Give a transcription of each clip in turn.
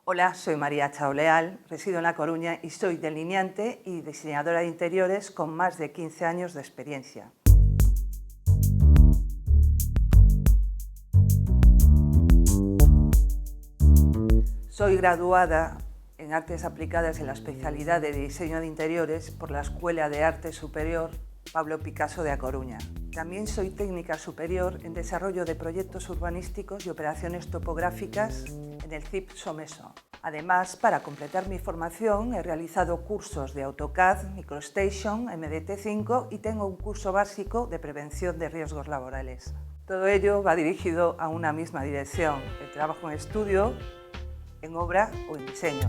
Hola, soy María Chao Leal, resido en La Coruña y soy delineante y diseñadora de interiores con más de 15 años de experiencia. Soy graduada en Artes Aplicadas en la especialidad de Diseño de Interiores por la Escuela de Arte Superior Pablo Picasso de A Coruña. También soy técnica superior en desarrollo de proyectos urbanísticos y operaciones topográficas en el CIP Someso. Además, para completar mi formación, he realizado cursos de AutoCAD, MicroStation, MDT5 y tengo un curso básico de prevención de riesgos laborales. Todo ello va dirigido a una misma dirección, el trabajo en estudio, en obra o en diseño.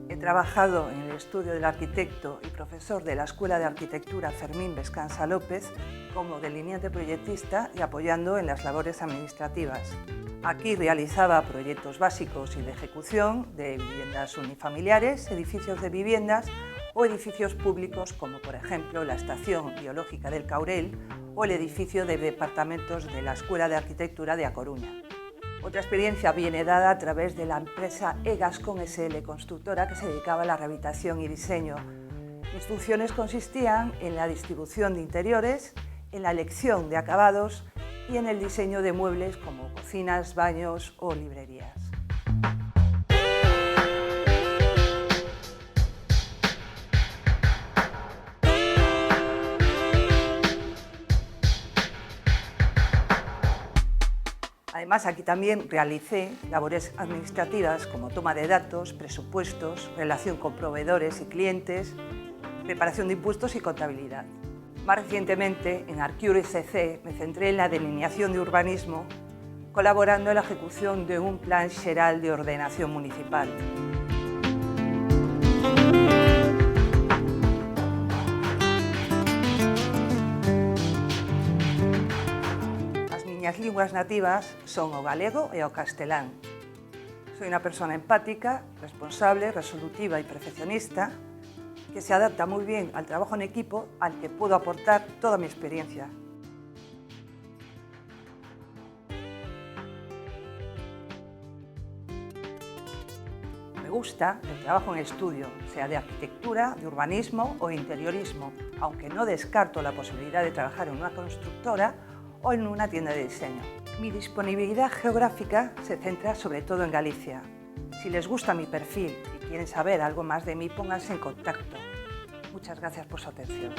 He trabajado en el estudio del arquitecto y profesor de la Escuela de Arquitectura Fermín Vescansa López como delineante proyectista y apoyando en las labores administrativas. Aquí realizaba proyectos básicos y de ejecución de viviendas unifamiliares, edificios de viviendas o edificios públicos como por ejemplo la Estación Biológica del Caurel o el edificio de departamentos de la Escuela de Arquitectura de A Coruña. Otra experiencia viene dada a través de la empresa Egascon SL Constructora, que se dedicaba a la rehabilitación y diseño. Mis funciones consistían en la distribución de interiores, en la elección de acabados y en el diseño de muebles como cocinas, baños o librerías. Además, aquí también realicé labores administrativas como toma de datos, presupuestos, relación con proveedores y clientes, preparación de impuestos y contabilidad. Más recientemente, en Arcure SC, me centré en la delineación de urbanismo, colaborando en la ejecución de un plan xeral de ordenación municipal. As linguas nativas son o galego e o castelán. Soy una persona empática, responsable, resolutiva y perfeccionista que se adapta muy bien al trabajo en equipo al que puedo aportar toda mi experiencia. Me gusta el trabajo en estudio, sea de arquitectura, de urbanismo o interiorismo, aunque no descarto la posibilidad de trabajar en una constructora o en una tienda de diseño. Mi disponibilidad geográfica se centra sobre todo en Galicia. Si les gusta mi perfil y quieren saber algo más de mí, pónganse en contacto. Muchas gracias por su atención.